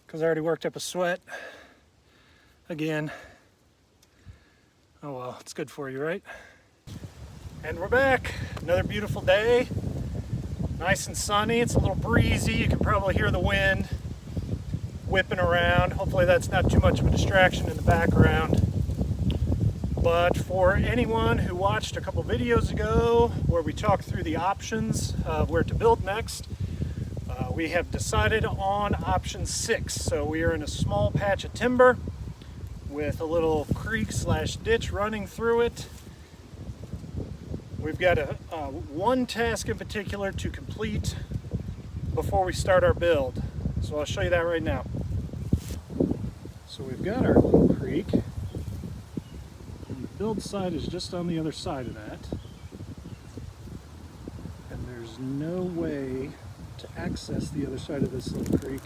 because I already worked up a sweat again. Oh well, it's good for you, right? And we're back. Another beautiful day. Nice and sunny. It's a little breezy. You can probably hear the wind whipping around. Hopefully that's not too much of a distraction in the background. But for anyone who watched a couple videos ago where we talked through the options of where to build next, we have decided on option 6. So we are in a small patch of timber with a little creek slash ditch running through it. We've got one task in particular to complete before we start our build. So I'll show you that right now. So we've got our little creek. And the build site is just on the other side of that. And there's no way to access the other side of this little creek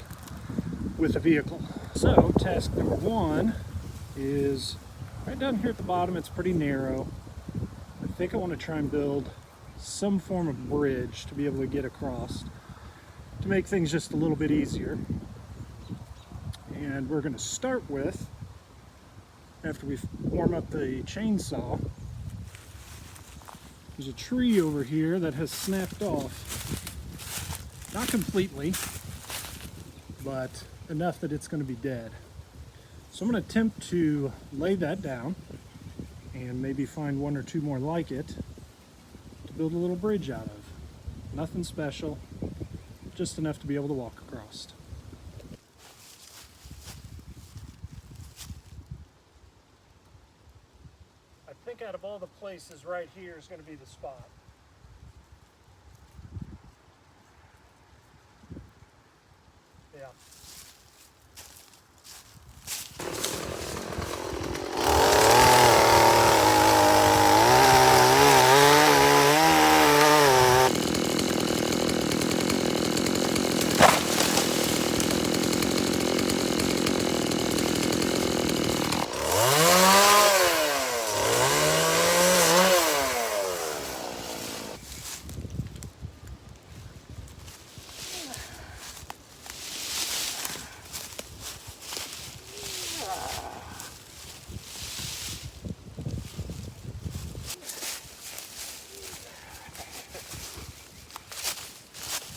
with a vehicle. So task number 1 is right down here at the bottom. It's pretty narrow. I think I want to try and build some form of bridge to be able to get across to make things just a little bit easier. And we're going to start with, after we warm up the chainsaw, there's a tree over here that has snapped off. Not completely, but enough that it's going to be dead. So I'm going to attempt to lay that down and maybe find 1 or 2 more like it to build a little bridge out of. Nothing special, just enough to be able to walk across. I think out of all the places, right here is going to be the spot. Yeah.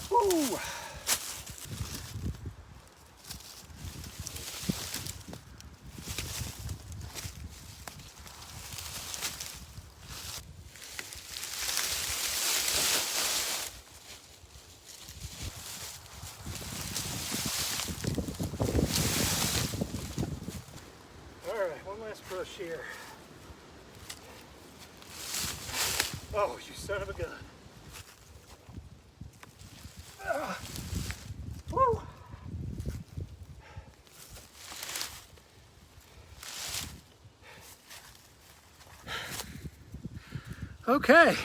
Woo! All right, one last push here. Oh, you son of a gun. Woo! Okay.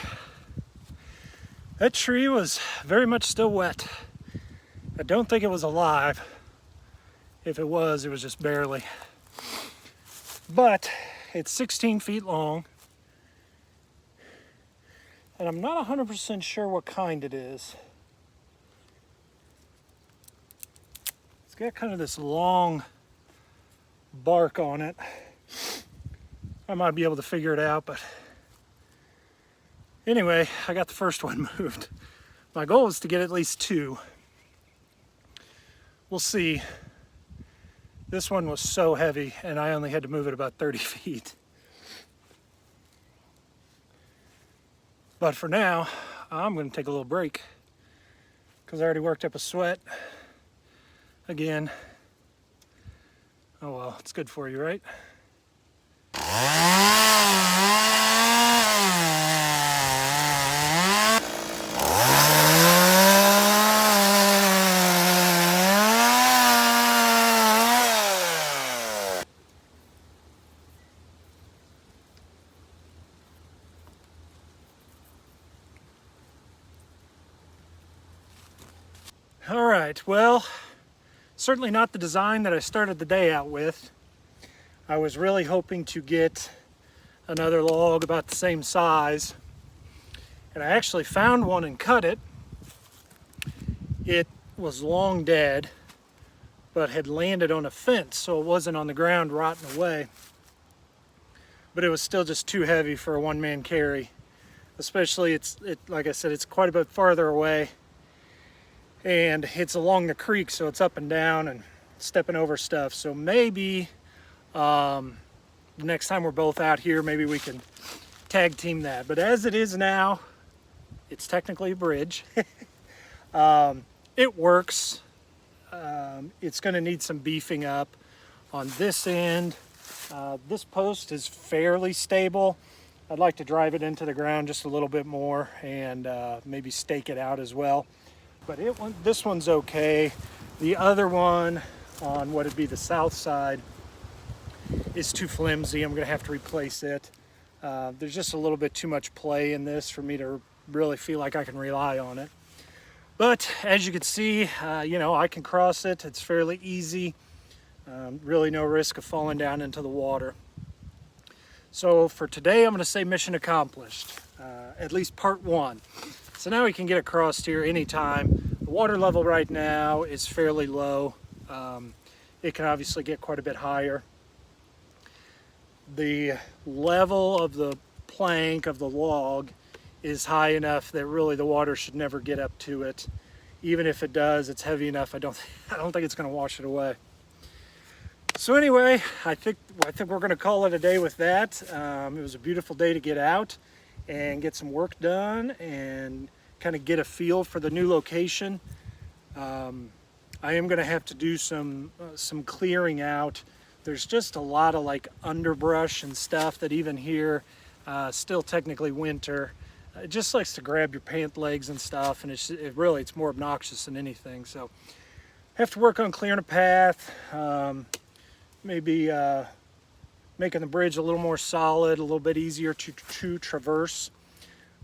That tree was very much still wet. I don't think it was alive. If it was just barely. But it's 16 feet long. And I'm not 100% sure what kind it is. It's got kind of this long bark on it. I might be able to figure it out, but anyway, I got the first one moved. My goal is to get at least 2. We'll see. This one was so heavy, and I only had to move it about 30 feet. But for now, I'm going to take a little break because I already worked up a sweat again. Oh well, it's good for you, right? All right, well, certainly not the design that I started the day out with. I was really hoping to get another log about the same size, and I actually found one and cut it. It was long dead, but had landed on a fence, so it wasn't on the ground rotting away. But it was still just too heavy for a one-man carry. Especially, like I said, it's quite a bit farther away, and it's along the creek, so it's up and down and stepping over stuff. So maybe the next time we're both out here, maybe we can tag team that. But as it is now, it's technically a bridge. It works. It's going to need some beefing up on this end. This post is fairly stable. I'd like to drive it into the ground just a little bit more and maybe stake it out as well. But this one's okay. The other one on what would be the south side is too flimsy. I'm going to have to replace it. There's just a little bit too much play in this for me to really feel like I can rely on it. But as you can see, you know, I can cross it. It's fairly easy. Really no risk of falling down into the water. So for today, I'm going to say mission accomplished, at least part one. So now we can get across here anytime. The water level right now is fairly low. It can obviously get quite a bit higher. The level of the plank of the log is high enough that really the water should never get up to it. Even if it does, it's heavy enough. I don't think it's going to wash it away. So anyway, I think we're going to call it a day with that. It was a beautiful day to get out and get some work done and kind of get a feel for the new location. I am going to have to do some clearing out. There's just a lot of like underbrush and stuff that even here, still technically winter, it just likes to grab your pant legs and stuff, and it's more obnoxious than anything. So have to work on clearing a path. Maybe making the bridge a little more solid, a little bit easier to traverse.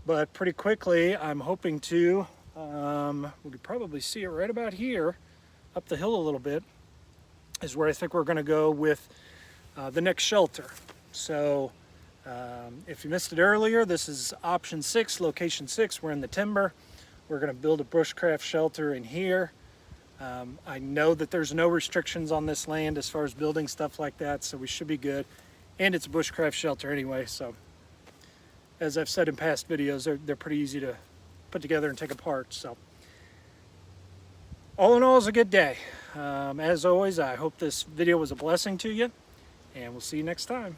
But pretty quickly, I'm hoping to, we could probably see it right about here, up the hill a little bit, is where I think we're going to go with the next shelter. So if you missed it earlier, this is option 6, location 6. We're in the timber. We're going to build a bushcraft shelter in here. I know that there's no restrictions on this land as far as building stuff like that, so we should be good. And it's a bushcraft shelter anyway, so as I've said in past videos, they're pretty easy to put together and take apart. So all in all, it's a good day. As always, I hope this video was a blessing to you, and we'll see you next time.